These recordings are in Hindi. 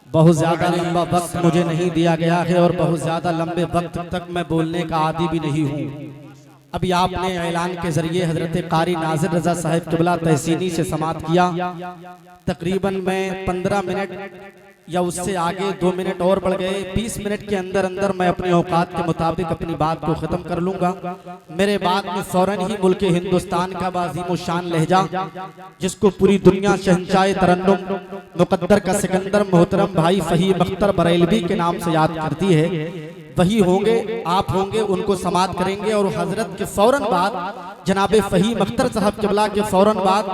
बहुत ज़्यादा लंबा वक्त मुझे नहीं दिया गया है और बहुत ज़्यादा लंबे वक्त तक मैं बोलने का आदी भी नहीं हूँ। अभी आपने ऐलान के जरिए हजरत कारी नाज़िर रज़ा साहिब क़िबला तहसीनी से समाप्त किया। तकरीबन मैं 15 मिनट या उससे आगे 2 मिनट और बढ़ गए। 20 मिनट के अंदर अंदर मैं अपने औकात के मुताबिक अपनी बात को ख़त्म कर लूँगा। मेरे बाद में फ़ौरन ही मुल्क हिंदुस्तान का बाज़ीम शान लहजा, जिसको पूरी दुनिया शहंशाह तरन्नुम मुक़द्दर का सिकंदर मोहतरम भाई फ़हीम अख्तर बरेलवी के नाम से याद करती है, वही होंगे, आप होंगे, उनको समाप्त करेंगे। और हजरत के फौरन बाद जनाबे फ़हीम अख्तर साहब क़िबला के फौरन बाद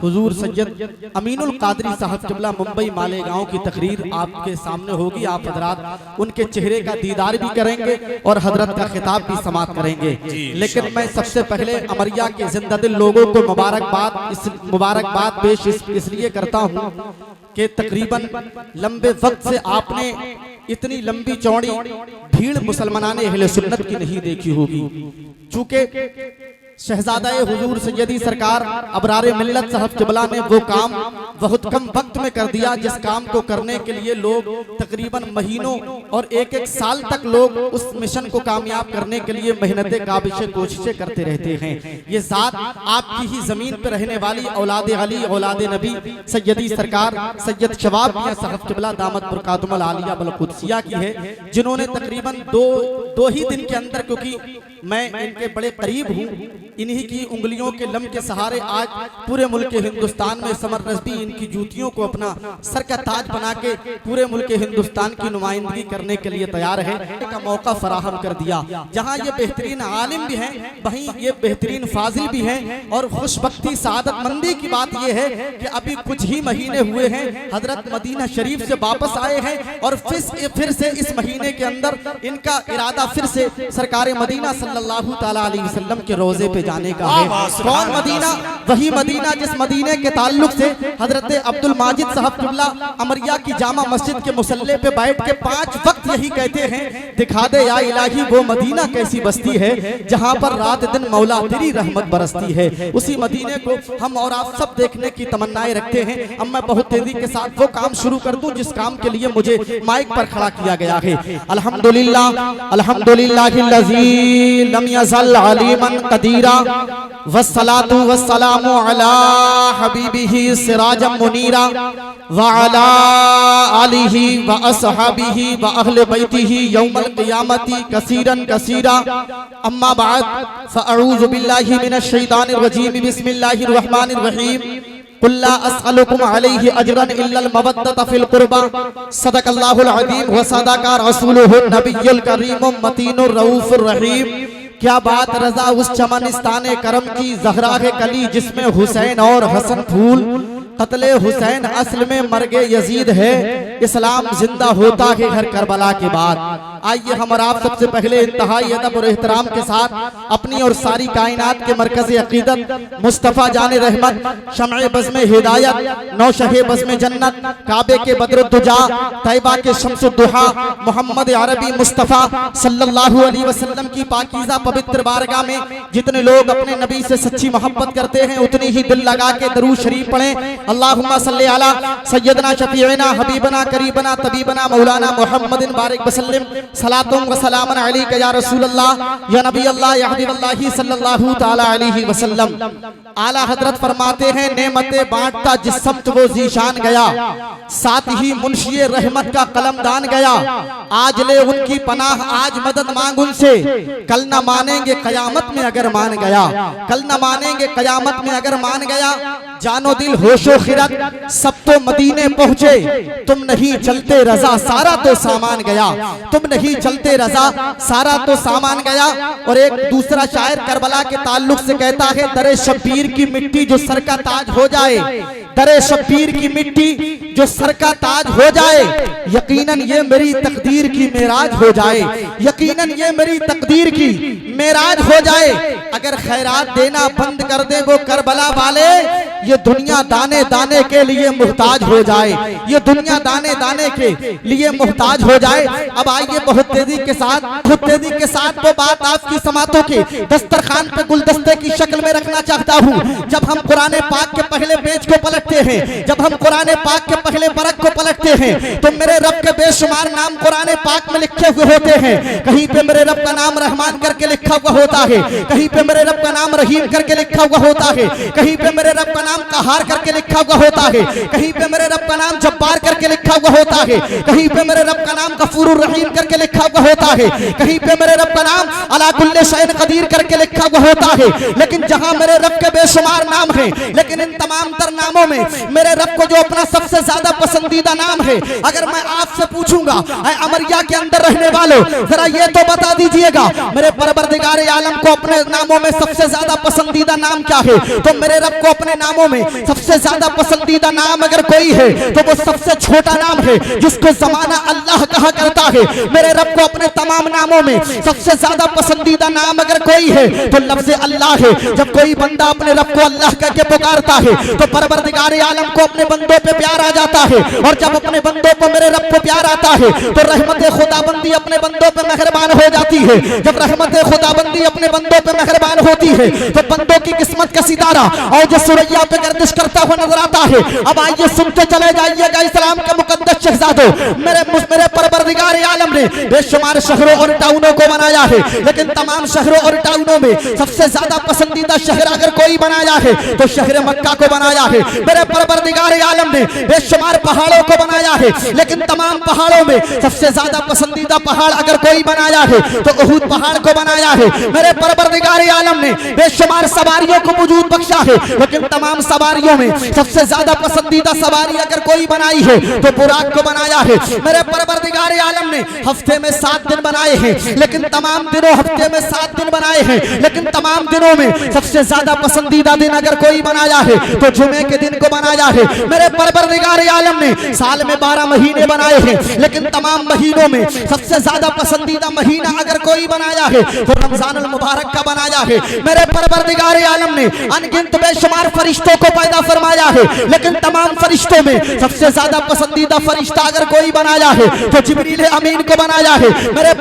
हुजूर सैयद अमीनुल कादरी साहब क़िबला मुंबई मालेगांव की तकरीर आपके सामने होगी। आप हजरात उनके चेहरे का दीदार भी करेंगे और हजरत का खिताब भी समाप्त करेंगे। लेकिन मैं सबसे पहले अमरिया के जिंदादिल लोगों को मुबारकबाद पेश इसलिए करता हूँ कि तकरीबन लंबे वक्त से आपने इतनी लंबी चौड़ी भीड़ मुसलमानाने अहले सुन्नत की नहीं देखी होगी। चूंकि शहजादा हुजूर सैयदी सरकार अबरारे मिल्लत साहब क़िबला ने वो काम बहुत कम वक्त में कर दिया, जिस काम को करने के लिए लोग तकरीबन महीनों और एक साल तक लोग उस मिशन को कामयाब करने के लिए मेहनतें काबिशें कोशिशें करते रहते हैं। ये ज़ात आपकी ही ज़मीन पर रहने वाली औलाद अली औलाद नबी सैयदी सरकार सैयद शबाब मियां साहब क़िबला दामत बरकातुहुल आलिया बल कुद्सिया की है, जिन्होंने तकरीबन दो ही दिन के अंदर, क्योंकि मैं इनके बड़े करीब हूँ, इन्हीं की उंगलियों के लम के सहारे आज पूरे मुल्क हिंदुस्तान में समर रज़वी इनकी जूतियों को अपना सर का ताज बना के पूरे मुल्क हिंदुस्तान की नुमाइंदगी करने के लिए तैयार है। का मौका फराहम कर दिया। जहाँ ये बेहतरीन आलिम भी हैं, वहीं ये बेहतरीन फाजिल भी हैं। और खुशबख्ती सादतमंदी की बात ये है कि अभी कुछ ही महीने हुए हैं हजरत मदीना शरीफ से वापस आए हैं और फिर से इस महीने के अंदर इनका इरादा फिर से सरकार मदीना सल्लल्लाहु तआला अलैहि वसल्लम के रोजे पे जाने का है। कौन मदीना? वही मदीना जिस मदीने के ताल्लुक से हजरत अब्दुल माजिद साहब क़िबला अमरिया की जामा मस्जिद के मुसल्ले पे बैठ के 5 वक्त यही कहते हैं, दिखा दे या इलाही वो मदीना कैसी बस्ती है जहाँ पर रात दिन मौला तेरी रहमत बरसती है। उसी मदीने को हम और आप सब देखने की तमन्नाएं रखते हैं। अब मैं बहुत तेजी के साथ वो काम शुरू कर दूं जिस काम के लिए मुझे माइक पर खड़ा किया गया है। अल्हम्दुलिल्लाह अल्हम्दुलिल्लाहिल्लज़ी लम यज़ल अलीमन क़दीरा वस्सलातु वस्सलामु अला हबीबिही सिराजम मुनीरा व अला आलिही व अस्हाबिही व अहले बैतिही यौमल क़ियामती कसीरन कसीरा। अम्मा बाद फ़अऊज़ु बिल्लाहि मिनश शैतानिर रजीम बिस्मिल्लाहिर रहमानिर रहीम। कुल्ला अस्अलुकुम अलैहि अजरन इल्लल मवद्दत फिल कुर्बा सदक़ल्लाहुल अज़ीम व सदक़ा रसूलुहुन नबियुल करीमुम मतीनुर रऊफ़ुर रहीम। क्या बात रजा उस चमनिस्ताने करम की, ज़हरा है कली जिसमें हुसैन और हसन फूल। कत्ले हुसैन असल में मर्गे यजीद है, इस्लाम जिंदा होता है हर करबला के बाद। आइए हम और आप सबसे पहले इंतहाई अदब और एहतराम के साथ अपनी और सारी कायनात के मरकज़ अक़ीदत मुस्तफ़ा जाने रहमत शम्अ बज़्म हिदायत नौशहे बज़्म जन्नत काबे के बद्रुद्दुजा तैयबा के शम्सुद्दुहा मोहम्मद अरबी मुस्तफ़ा सल्लल्लाहु अलैहि वसल्लम की पाकीज़ा पवित्र बारगाह में जितने लोग अपने नबी से सच्ची मोहब्बत करते हैं उतनी ही दिल लगा के दरूद शरीफ पढ़ें। अल्लाहुम्मा सल्ली अला सय्यदना शफीअना हबीबना करीबना तबीबना मौलाना मुहम्मदिन बारिक वसल्लम सलातुम व सलामन अलैका या रसूल अल्लाह या नबी अल्लाह या हबीब अल्लाह सल्लल्लाहु तआला अलैहि वसल्लम। आला हजरत फरमाते हैं, नेमतें बांटता जिस समत वो जीशान गया, साथ ही मुंशी रहमत का कलमदान गया। आज ले उनकी पनाह, आज मदद मांग उनसे, कल न मानेंगे कयामत में अगर मान गया, कल न मानेंगे कयामत में अगर मान गया। जानो दिल होशो खिरत सब तो मदीने पहुंचे, तुम नहीं चलते रजा सारा तो सामान गया, तुम नहीं चलते रजा सारा तो सामान गया। और एक दूसरा शायर करबला के ताल्लुक से कहता है, दरे शब्बीर की मिट्टी जो सर का ताज हो जाए, दरे शब्बीर की मिट्टी जो सर का ताज हो जाए, यकीनन ये मेरी तकदीर की मेराज हो जाए, यकीनन ये मेरी तकदीर की मेराज हो जाए। अगर खैरात देना बंद कर दे वो करबला वाले, ये दुनिया दाने दाने के लिए मुहताज हो जाए, ये दुनिया दाने दाने के लिए मुहताज हो जाए। अब आइए बहुत तेजी के साथ वो बात आपकी समातों के दस्तरखान पे गुलदस्ते की शक्ल में रखना चाहता हूँ। जब हम कुरान पाक के पहले पेज को पलटते हैं, जब हम कुरान पाक के पहले बरक को पलटते हैं तो मेरे रब के बेशुमार नाम कुरान पाक में लिखे हुए होते हैं। कहीं पे मेरे रब का नाम रहमान करके लिखा हुआ होता है, कहीं पे मेरे रब का नाम रहीम करके लिखा हुआ होता है, कहीं पे मेरे रब का नाम कहार करके लिखा हुआ होता है, कहीं पे मेरे रब का नाम जब्बार करके लिखा हुआ होता है, कहीं पे मेरे रब का नाम गफूरुर रहीम करके लिखा हुआ होता है, कहीं पे मेरे रब का नाम अला कुल्ले शैइन कदीर करके लिखा हुआ होता है। लेकिन जहां मेरे रब के बेशुमार नाम है, लेकिन इन तमाम तर नामों में मेरे रब को जो अपना सबसे ज्यादा पसंदीदा नाम है, अगर मैं आपसे पूछूंगा अमरिया के अंदर रहने वालों जरा ये तो बता दीजिएगा मेरे परवरदिगार आलम को अपने नामों में सबसे ज्यादा पसंदीदा नाम क्या है? तो मेरे रब को अपने नामों में सबसे ज्यादा पसंदीदा नाम अगर कोई है तो वो सबसे छोटा नाम है जिसको जमाना अल्लाह कहा करता है। मेरे रब को अपने तमाम नामों में सबसे ज्यादा पसंदीदा नाम अगर कोई है तो लफ्ज़ अल्लाह है। जब कोई बंदा अपने रब को अल्लाह करके पुकारता है तो परवरदिगार आलम को अपने बंदों पे प्यार आ जाता है, और जब अपने बंदों पे मेरे रब को प्यार आता है तो रहमत खुदाबंदी अपने बंदों पे मेहरबान हो जाती है। जब रहमत खुदाबंदी अपने बंदों पे मेहरबान होती है तो बंदों की किस्मत का सितारा और जो सुरैया पे गर्दिश करता हुआ नजर आता है। अब आइए सुनते चले जाइएगा इस्लाम के मुकद्दस शहजादों, मेरे परवरदिगार आलम ने बेशुमार शहरों और टाउनों को बनाया है, लेकिन तमाम शहरों और टाउनों में सबसे ज्यादा पसंदीदा शहर अगर कोई बनाया है तो शहर मक्का को बनाया है। मेरे परवरदिगार आलम ने बेशुमार पहाड़ों को बनाया है, लेकिन तमाम पहाड़ों में सबसे ज्यादा पसंदीदा पहाड़ अगर कोई बनाया है तो उहद पहाड़ को बनाया है। मेरे परवरदिगार आलम ने बेशुमार सवारियों को वजूद बख्शा है, लेकिन तमाम सवारियों में सबसे ज्यादा पसंदीदा सवारी अगर कोई बनाई है तो बुराक को बनाया है। मेरे परवरदिगार आलम ने हफ्ते में 7 दिन बनाए हैं, लेकिन तमाम दिनों हफ्ते में 7 दिन बनाए हैं, लेकिन तमाम दिनों में सबसे ज्यादा पसंदीदा दिन अगर कोई बनाया है तो जुमे के दिन को बनाया है। मेरे परवरदिगार आलम ने साल में 12 महीने बनाए हैं, लेकिन तमाम महीनों में सबसे ज्यादा पसंदीदा महीना अगर कोई बनाया है तो रमजान अल मुबारक का बनाया है। मेरे परवरदिगार आलम ने अनगिनत बेशुमार फरिश्तों को पैदा फरमाया है, लेकिन तमाम फरिश्तों में सबसे ज्यादा पसंदीदा फरिश्ता अगर कोई बनाया है तो जिब्रील अमीन को बनाया है। मेरे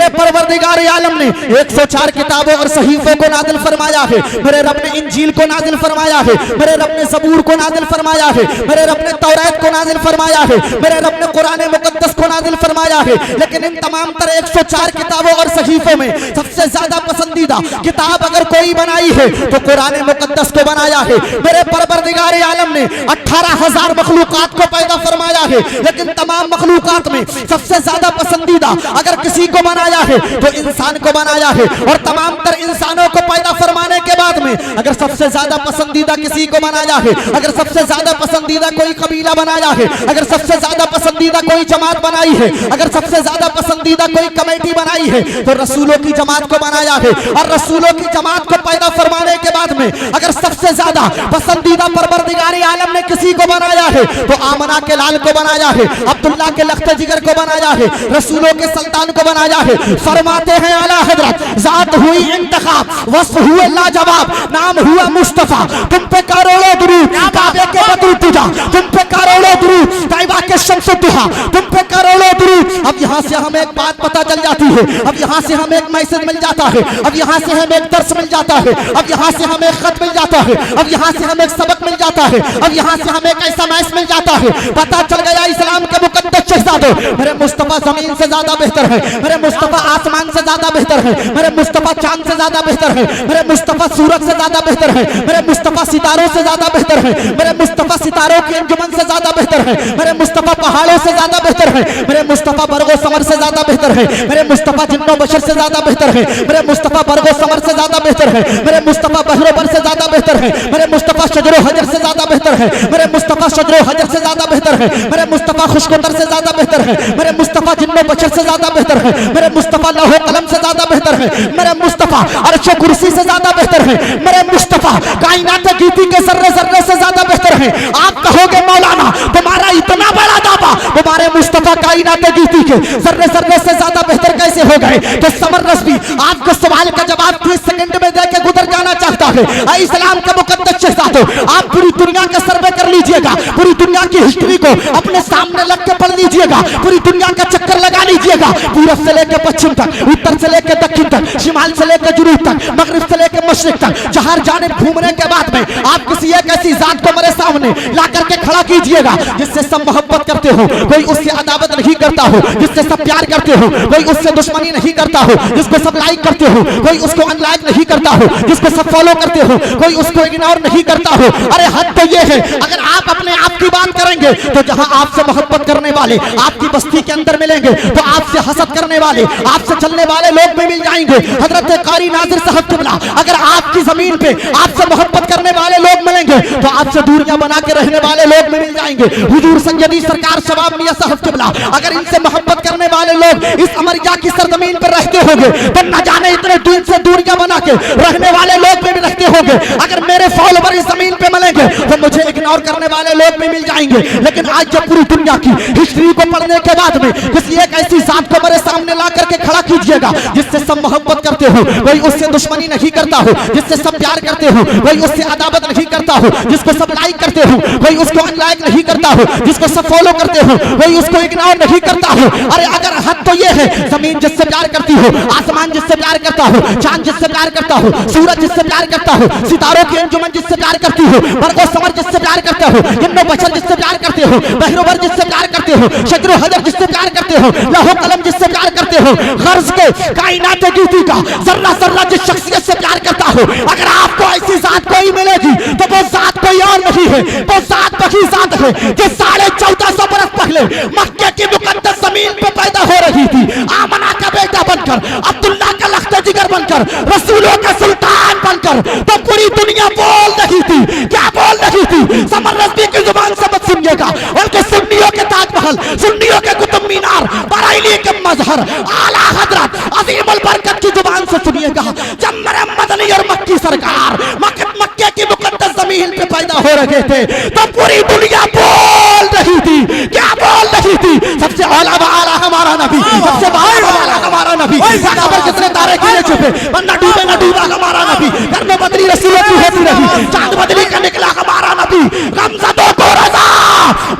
परवरदिगार आलम ने 104 किताबों और सहीफों को नाजिल फरमाया है। मेरे रब ने इंजील को नाजिल फरमाया है, मेरे रब ने ज़बूर को नाजिल फरमाया है, मेरे रब ने तौरात को नाजिल फरमाया है, मेरे रब ने कुरान मुकद्दस को नाजिल फरमाया है। लेकिन इन तमाम तर 104 किताबों और सहीफों में सबसे ज्यादा पसंदीदा किताब अगर कोई बनाई है तो कुरान मुकद्दस को बनाया है। मेरे परवरदिगार आलम ने 18,000 मखलूकात को पैदा फरमाया है, लेकिन तमाम मखलूकात में सबसे ज्यादा पसंदीदा अगर किसी को बनाया है तो इंसान को बनाया है। और तमाम तर इंसानों को पैदा फरमाने के बाद में अगर सबसे ज्यादा पसंदीदा किसी को बनाया है, अगर सबसे ज्यादा पसंदीदा कोई कबीला बनाया है, अगर सबसे ज्यादा पसंदीदा कोई जमात बनाई है, अगर सबसे ज्यादा पसंदीदा कोई कमेटी बनाई है तो रसूलों की जमात को बनाया है। और रसूलों की जमात को पैदा फरमाने के बाद में अगर सबसे ज्यादा पसंदीदा परवरदिगार आलम ने किसी को बनाया है तो आमना के लाल को बनाया है, अब्दुल्ला के लख्त जिगर को बनाया है, रसूलों के सुल्तान को बनाया है। फरमाते हैं आला हजरत जात हुई इंतखाब, वस्फ हुए लाजवाब, नाम हुआ मुस्तफा, तुम पे करोड़ों दुरूद, काबे के बदरू तुझा, तुम पे करोड़ों दुरूद, तैबा के शम्स दुहा, तुम पे करोड़ों दुरूद। अब यहाँ से हमें एक बात पता चल जाती है, अब यहाँ से हमें एक मैसेज मिल जाता है, अब यहाँ से हमें एक दर्स मिल जाता है, अब यहाँ से हमें एक खत मिल जाता है, अब यहाँ से हमें एक सबक मिल जाता है, अब यहाँ से हमें एक ऐसा मैसेज मिल जाता है। पता चल गया इस्लाम के मुकद्दस शहजादों, मेरे मुस्तफा जमीन से ज्यादा बेहतर है, मेरे मुस्तफा आसमान से ज्यादा बेहतर है, मेरे मुस्तफा चांद से ज्यादा बेहतर है, मेरे मुस्तफा सूरज से ज्यादा बेहतर है, मेरे मुस्तफा सितारों से ज्यादा बेहतर है, मेरे मुस्तफा सितारों की अंजुमन से ज्यादा बेहतर है, मेरे मुस्तफा पहाड़ों से ज्यादा बेहतर है, मेरे मुस्तफा बरगो समर से ज्यादा बेहतर है, मेरे मुस्तफा जिन्नो बशर से ज्यादा बेहतर है, मेरे मुस्तफा बरगो समर से ज्यादा बेहतर है, मेरे मुस्तफा बहरो बर से ज्यादा बेहतर है, मेरे मुस्तफा शजरो हजर से ज्यादा बेहतर है, मेरे मुस्तफा शजरो हजर से ज्यादा बेहतर है, मेरे मुस्तफा खुशकोतर से ज्यादा बेहतर है, मेरे मुस्तफा जिन्नो बशर से ज्यादा बेहतर है, मेरे मुस्तफा लौह कलम से ज्यादा बेहतर है, मेरे मुस्तफा अर्श कुर्सी से ज्यादा बेहतर है, मेरे मुस्तफा कायनात गीती के जर्रे जर्रे से ज्यादा बेहतर है। आप कहोगे मौलाना तुम्हारा इतना बड़ा दावा, तुम्हारे मुस्तफा मुस्तफा कायनात गिनती के जर्रे जर्रे से ज्यादा बेहतर कैसे हो गए। तो समर रज़वी आपको सवाल का जवाब 30 सेकंड में देके गुजर जाना चाहता है। इस्लाम का मुकद्दस शहजादो, आप पूरी दुनिया का सर्वे कर लीजिएगा, पूरी दुनिया की हिस्ट्री को अपने सामने रख के पढ़ लीजिएगा, पूरी दुनिया का चक्कर लगा लीजिएगा, पूरब से लेकर पश्चिम तक, उत्तर से लेकर दक्षिण तक, शिमाल से लेकर जुनूब तक, मगरिब से लेकर मशरिक तक। जहां जाने घूमने के बाद में आप किसी एक ऐसी जात को मेरे सामने ला करके खड़ा कीजिएगा जिससे सब मोहब्बत करते हो, कोई उससे अदावत नहीं करता हो, जिससे सब प्यार करते हो, कोई उससे दुश्मनी नहीं करता हो, जिसको सब लाइक करते हो, कोई उसको अनलाइक नहीं करता हो, जिसको सब फॉलो करते हो, कोई उसको इग्नोर नहीं करता हो। अरे हद तो ये है, अगर आप अपने आप की बात करेंगे तो जहां आपसे मोहब्बत करने वाले आपकी बस्ती के अंदर मिलेंगे तो आपसे हसद करने वाले, आपसे चलने वाले लोग भी मिल जाएंगे। हजरत कारी नाज़िर साहब क़िबला, अगर आपकी जमीन पे आपसे मोहब्बत करने वाले लोग मिलेंगे तो आपसे दूरियां बना के रहने वाले लोग भी मिल जाएंगे। हुजूर सैयदी सरकार शबाब मियां साहब क़िबला, अगर इनसे मोहब्बत करने वाले लोग इस अमरिया की सरजमीन पर रहते होंगे तो न जाने इतने दूर से दूरियां बना के रहने वाले लोग भी रहते होंगे। अगर मेरे फॉलोवर इस जमीन पे मिलेंगे तो मुझे इग्नोर करने वाले लोग भी मिल जाएंगे। लेकिन आज जब पूरी दुनिया की हिस्ट्री को पढ़ने के बाद में किसी एक ऐसी जात को मेरे सामने ला करके खड़ा कीजिएगा जिससे सब मोहब्बत करते हो, कोई उससे दुश्मनी नहीं करता हो, जिससे सब प्यार करते हो, कोई उससे अदावत नहीं करता हो, जिसको सब लाइक करते हो, कोई उसको अनलाइक नहीं करता हो, जिसको सब फॉलो करते हो, कोई उसको इग्नोर नहीं करता हो। अरे अगर हद तो ये है, जमीन जिससे प्यार करती हो, आसमान जिससे प्यार करता हो, चांद जिससे प्यार करता हो, सूरज जिससे प्यार करता हो, सितारों की अंजुमन जिससे प्यार करती हो, बरगो समर जिससे प्यार करते हो, जिन्नो बशर जिससे प्यार करते हो, बहरोबर जिससे प्यार करते हो, शजरो हजर जिससे प्यार करते हो, लौह कलम जिससे प्यार करते हो, गर्ज के कायनात गिनती का जर्रा जर्रा जिस शख्सियत से प्यार करता हो, अगर आपको ऐसी जात कोई मिलेगी तो वो जात कोई और नहीं है, वो जात वही जात है जो 1450 बरस पहले मक्के की मुकद्दस जमीन पे पैदा हो रही थी, आमना का बेटा बनकर, अब्दुल्ला का लख्त जिगर बनकर, रसूलों का सुल्तान बनकर। तो पूरी दुनिया बोल रही थी, क्या बोल रही थी? समर रज़वी की जुबान से मत सुनिएगा, बल्कि सुन्नियों के ताजमहल, सुन्नियों के कुतुब मीनार, बरेली के मजहर, आला हजरत अज़ीमुल बरकत की जुबान से सुनिएगा। जब मेरे मदनी और मक्की सरकार मक्के की मुकद्दस जमीन पे पैदा हो रहे थे तो पूरी दुनिया बोल रही थी, क्या बोल रही थी? सबसे आला वाला हमारा नबी, सबसे वाला हमारा नबी, खबर कितने तारे गिरे छुपे, वरना डूबे न डूबा हमारा नबी, घर में बदली रसूलों की होती रही, चांद बदली का निकला हमारा नबी, गमज़दों को रज़ा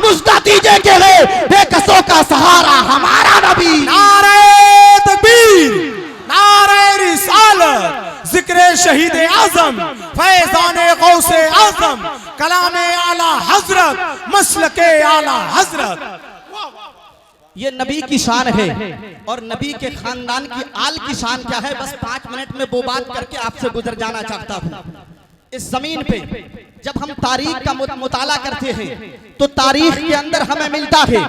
मुझदा दीजिए के है, बेकसों का सहारा हमारा नबी। नारे तकबीर, नारे रिसालत, जिक्र शहीद आजम, फैज़ाने गौसे आजम, कलामे आला हजरत, मसलके आला हजरत। ये नबी की शान है और नबी के खानदान की आल की शान क्या है, बस 5 मिनट में वो बात करके आपसे गुजर जाना चाहता हूँ। इस जमीन पे जब हम तारीख का मुताला करते हैं तो तारीख के अंदर हमें मिलता है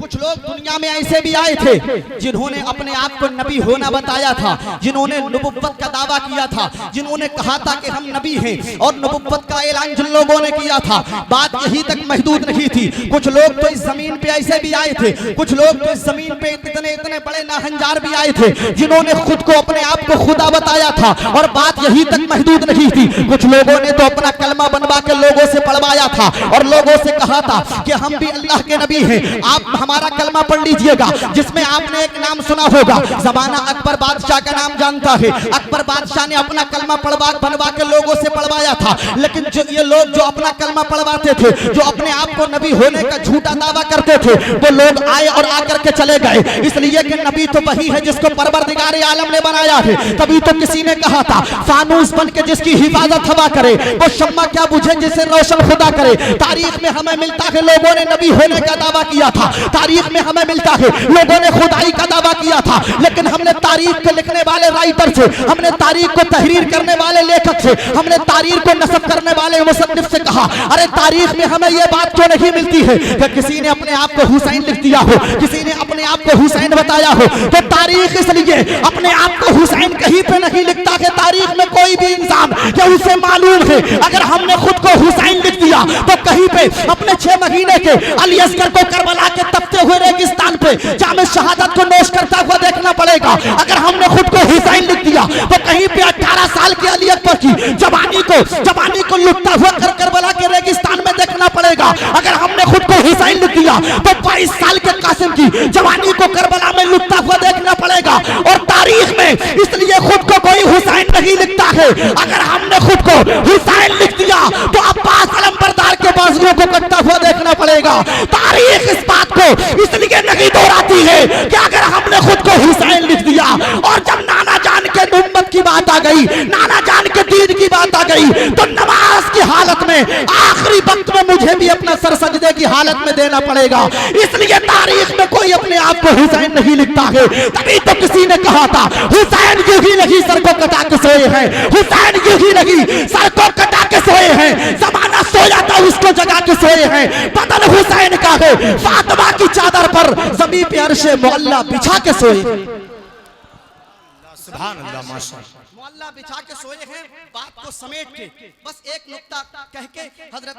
कुछ लोग दुनिया में ऐसे भी आए थे जिन्होंने अपने आप को नबी होना बताया था, जिन्होंने नबुव्वत का दावा किया था, जिन्होंने कहा था कि हम नबी हैं, और नबुव्वत का ऐलान जिन लोगों ने किया था बात यही तक महदूद नहीं थी। कुछ लोग तो इस जमीन पे ऐसे भी आए थे, कुछ लोग तो इस जमीन पे इतने इतने बड़े नाहंजार भी आए थे जिन्होंने खुद को अपने आप को खुदा बताया था, और बात यही तक महदूद नहीं थी। कुछ लोगों ने तो अपना कलमा बनवा के लोगों से पढ़वाया था और लोगों से कहा था कि हम भी अल्लाह के नबी हैं, आप हमारा कलमा पढ़ लीजिएगा, जिसमें आपने एक नाम सुना होगा, ज़माना अकबर बादशाह का नाम जानता है। अकबर बादशाह ने अपना कलमा बनवा के लोगों से पढ़वाया था, लेकिन जो ये लोग जो अपना कलमा पढ़वाते थे, जो अपने आप को नबी होने का झूठा दावा करते थे, वो लोग आए और आकर के चले गए, इसलिए कि नबी तो वही है जिसको परवरदिगार आलम ने बनाया है। तभी तो किसी ने कहा था फानूस बन के जिसकी हिफाजत हवा करे वो शम्मा क्या बुझे जिसे रोशन खुदा करे। तारीख में हमें मिलता है लोगों ने नबी होने का दावा किया था, तारीख में हमें मिलता है लोगों ने खुदाई का दावा किया था, लेकिन हमने तारीख को लिखने वाले राइटर से, हमने तारीख को तहरीर करने वाले लेखक से, हमने तारीख को नस्ब करने वाले मुसन्निफ से कहा अरे तारीख में हमें यह बात क्यों नहीं मिलती है कि किसी ने अपने आप को हुसैन लिख दिया हो, किसी ने अपने आप को हुसैन बताया हो। तो तारीख इसलिए अपने आप को हुसैन कहीं पे नहीं लिखता कि तारीख में कोई भी कोई इंसान क्या उसे मालूम है अगर हमने खुद को हुसैन लिख दिया तो कहीं पे अपने 6 महीने के अली असगर को करबला के तपते हुए रेगिस्तान पे जामे शहादत को नोश करता हुआ देखना पड़ेगा। अगर हमने खुद को हुसैन लिख दिया तो कहीं पे 18 साल के अली अकबर की जवानी को लुटता हुआ करबला के रेगिस्तान में देखना पड़ेगा। अगर हमने खुद को हुसैन लिख दिया तो 22 साल के कासिम की जवानी को करबला में लुटता हुआ देखना पड़ेगा। और तारीख में इसलिए खुद को कोई हुसैन नहीं लिखता है। अगर हमने खुद को हुसैन लिख दिया तो अब्बास अलमबरदार के बाजुओं को कटता हुआ देखना पड़ेगा। तारीख इस बात को इसलिए नहीं दोहराती है कि अगर हमने खुद को हुसैन लिख दिया और जब नाना जान के उम्मत की बात आ गई, नाना जान के दीन की बात आ गई, तो नमाज की हालत में आखिरी वक्त में मुझे भी अपना सर सजदे की हालत में देना पड़ेगा। इसलिए तारीख में कोई अपने आप को हुसैन नहीं लिखता है। तभी तो किसी ने कहा था हुसैन यूं ही नहीं सर को कटा के सोए हैं, हुसैन यूं ही नहीं सर को कटा के सोए हैं, जमाना सोया था उसको जगा के सोए हैं। बदन हुसैन का है, फातिमा की चादर पर ज़मीन पे अर्शे मुअल्ला बिछा के सोए। सुभान अल्लाह, माशाअल्लाह। मुअल्ला बिछा के सोए हैं। बात को समेट के बस एक नुक्ता कह के हजरत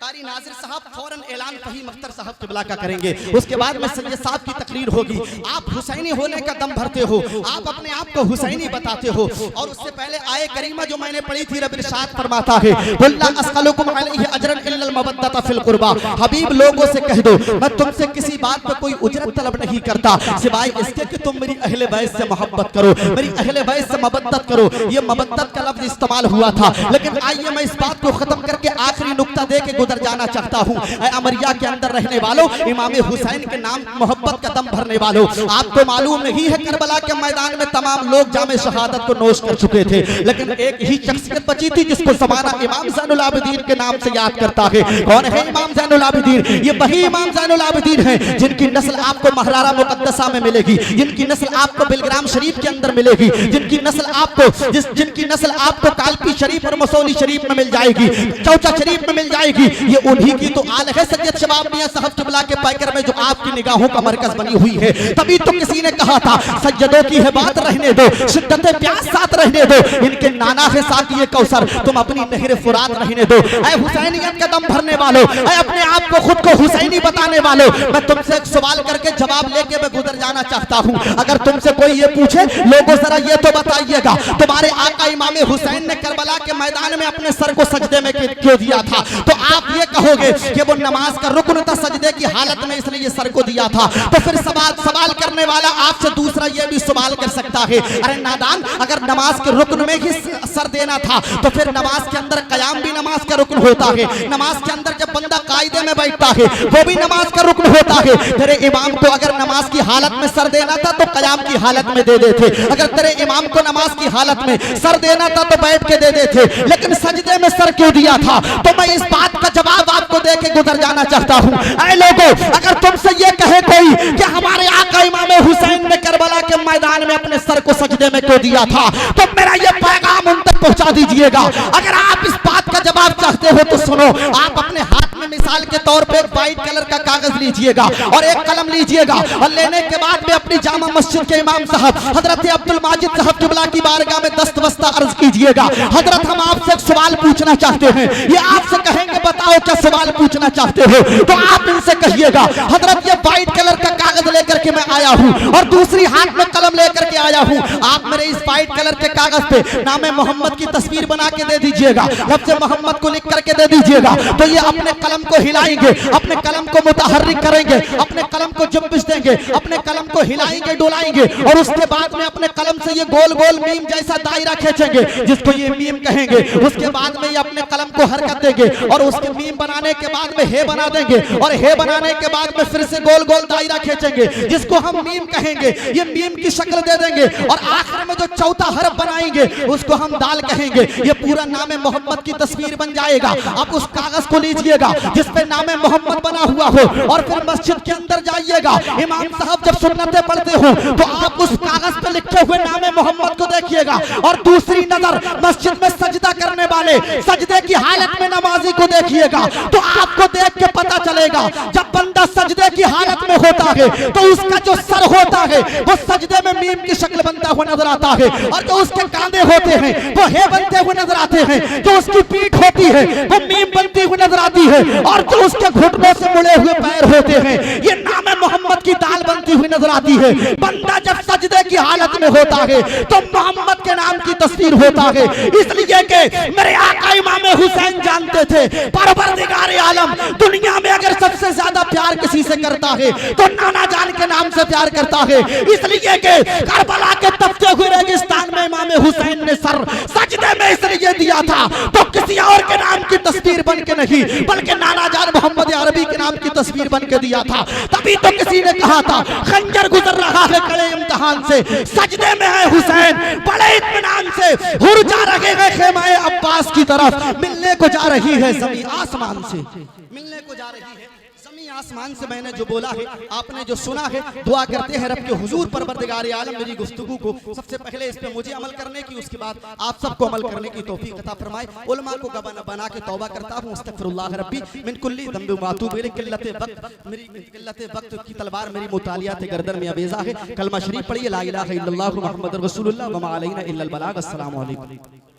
कारी नाजिर साहब फौरन ऐलान फहीम अख्तर साहब क़िबला का करेंगे। उसके बाद में सैयद साहब की तकरीर होगी। आप हुसैनी होने का दम भरते हो, आप अपने आप को हुसैनी बताते हो। और उससे पहले आए करीमा जो मैंने पढ़ी थी, रब इरशाद फरमाता है वल्ला अस्अलुकुम अलैहि अजरन इल्लल मवद्दता फिल कुर्बा। हबीब लोगों से कह दो मैं तुमसे किसी बात पर कोई उजरत तलब नहीं करता सिवाय इसके कि तुम मेरी अहले बैत से मोहब्बत करो, मेरी अहले बैत से मवद्दत करो। ये मवद्दत का लफ्ज इस्तेमाल हुआ था, लेकिन आइए मैं इस बात को खत्म करके आखिरी नुक्ता दे के गुजर जाना चाहता हूँ। अमरिया के अंदर रहने वालों, इमाम हुसैन के नाम मोहब्बत का दम भरने वालों, आपको मालूम नहीं है करबला के मैदान में तमाम लोग जामे शहादत को नोश कर चुके थे, लेकिन एक ही शख्सियत बची थी जिसको ज़माना इमाम ज़ैनुल आबिदीन के नाम से याद करता है। कौन है इमाम ज़ैनुल आबिदीन? ये वही इमाम ज़ैनुल आबिदीन है जिनकी नस्ल आपको महरारा मुक़द्दसा में मिलेगी, जिनकी नस्ल आपको बिलग्राम शरीफ के अंदर मिलेगी, जिनकी नस्ल आपको कालपी शरीफ और मसौली शरीफ में मिल जाएगी, चौचा शरीफ में मिल जाएगी। ये उन्हीं की तो आल है सैयद शबाब मियां साहब क़िबला के पैकर में जो आपकी निगाहों का मरकज बनी हुई है। तभी तो किसी ने कहा था सज्जदों की है बात रहने दो, शिद्दत प्यास साथ रहने दो, इनके नाना है साथ ये कौसर, तुम अपनी नहर फुरात रहने दो। ऐ हुसैनियत का दम भरने वालों, ऐ अपने आप को खुद को हुसैनी बताने वालों, मैं तुमसे एक सवाल करके जवाब लेके मैं गुजर जाना चाहता हूँ। अगर तुमसे कोई ये पूछे लोगों जरा ये तो बताइएगा तुम्हारे आका इमाम हुसैन ने करबला के मैदान में अपने सर को सजदे में क्यों दिया था, तो आप ये कहोगे कि वो नमाज का रुकन था, सजदे की हालत में इसलिए सर को दिया था। तो फिर सवाल करने वाला आपसे दूसरा ये भी सवाल कर सकता है, अरे नादान अगर नमाज के रुकन में ही सर देना था तो फिर नमाज के अंदर कयाम भी नमाज का रुकन होता है, नमाज के अंदर जब बंदा कायदे में बैठता है वो भी नमाज का रुकन होता है। तेरे इमाम को अगर नमाज की हालत में सर देना था तो कयाम की हालत में दे देते, अगर तेरे इमाम को नमाज की हालत में सर देना था तो बैठ के दे देते, लेकिन सजदे में सर क्यों दिया था? तो मैं इस बात का जवाब आपको दे के गुजर जाना चाहता हूँ। ऐ लोगों, अगर तुमसे ये कहे कोई कि हमारे आका इमाम हुसैन ने करबला के मैदान में अपने सर को सजदे में क्यों दिया था, तो मेरा ये पैगाम उन तक पहुंचा दीजिएगा। अगर आप इस बात का जवाब चाहते हो तो सुनो, आप अपने हाथ में मिसाल के तौर पे एक व्हाइट कलर का कागज लीजिएगा और एक कलम लीजिएगा, और लेने के बाद में अपनी जामा मस्जिद के इमाम साहब हजरत अब्दुल माजिद साहब क़िबला की बारगाह में दस्तबस्ता अर्ज कीजिएगा। हजरत हम आपसे एक सवाल पूछना चाहते हैं। ये आपसे कहेंगे बताओ क्या सवाल पूछना चाहते हो, तो आप इनसे कहिएगा हजरत ये व्हाइट कलर का कागज लेकर के मैं आया हूँ और दूसरी हाथ में कलम लेकर के आया हूँ, आप मेरे इस व्हाइट कलर के कागज पे नाम मोहम्मद की तस्वीर बना के दे दीजिएगा, लफ्ज़ मोहम्मद को लिख करके दे दीजिएगा। तो ये अपने कलम को हिलाएंगे, अपने कलम को मुतहर्रिक करेंगे, अपने कलम को जुम्बिश देंगे, अपने कलम को हिलाएंगे डुलाएंगे, और उसके बाद में अपने कलम से ये गोल गोल मीम जैसा दायरा खींचेंगे जिसको ये मीम कहेंगे। उसके बाद में ये अपने कलम को हरकत देंगे और उसके मीम बनाने के बाद में हे बना देंगे, और हे बनाने के बाद में फिर से गोल गोल दायरा खींचेंगे जिसको हम मीम कहेंगे। ये मीम की शक्ल दे देंगे और आखिर में जो चौथा हरफ बनाएंगे उसको हम दाल कहेंगे। ये पूरा नाम मोहम्मद की तस्वीर बन जाएगा। आप उस कागज को लीजिएगा जिसपे नाम मोहम्मद बना हुआ हो और फिर मस्जिद के अंदर जाइएगा। इमाम साहब जब सुन्नतें पढ़ते हो तो आप उस कागज पे लिखे हुए नाम मोहम्मद को देखिएगा और दूसरी नजर मस्जिद में सजदा करने वाले सजदे की हालत में नमाजी को देखिएगा। तो आपको देख के पता चलेगा जब बंदा सजदे की हालत में होता है तो उस उसका जो सर होता है वो सजदे में मीम की शक्ल बनता हुआ नजर आता है, और जो उसके कांधे होते हैं वो हे बनते हुए नजर आते हैं, जो उसकी पीठ होती है वो मीम बनती हुई नजर आती है, और जो उसके घुटनों से मुड़े हुए पैर होते हैं ये नाम मोहम्मद की दाल बनती हुई नजर आती है। बंदा जब सजदे की हालत में होता है तो मोहम्मद के नाम की तस्वीर होता है, इसलिए कि मेरे आका इमाम हुसैन जानते थे परवरदिगार आलम दुनिया में अगर सबसे ज्यादा प्यार किसी से करता है तो नाना जान के नाम से प्यार करता है, इसलिए कि करबला के तपते हुए रेगिस्तान में इमाम हुसैन ने सर सजदे में इसलिए दिया था तो किसी और के नाम की तस्वीर बन के नहीं बल्कि नाना जान मोहम्मद अरबी के नाम की तस्वीर बन के दिया था। तभी तो किसी ने कहा था खंजर गुजर रहा है कड़े इम्तिहान से, सजदे में है हुसैन बड़े इत्मीनान से, हुर जा रहे हैं खेमाए अब्बास की तरफ, मिलने को जा रही है ज़मीं आसमान से, मिलने को जा रही है ज़मीं आसमान से। मैंने जो बोला है आपने जो सुना है, दुआ करते हैं रब के हुजूर परवरदिगार आलम मेरी गुफ्तगू को सबसे पहले इस पे मुझे अमल करने की, उसके बाद आप सबको अमल करने की तौफीक अता फरमाए। उलमा को गवाह बना के तौबा करता हूं, अस्तगफिरुल्लाह रब्बी मिन कुल्ली ज़ंबि व अतूबु इलैह। मेरी किल्लत वक्त की तलवार मेरी मुतालियात गर्दन में अबेज़ा है। कलमा शरीफ पढ़िए, ला इलाहा इल्लल्लाहु मुहम्मदुर रसूलुल्लाह व मा अलैना इल्लल बलाग। अस्सलामु अलैकुम।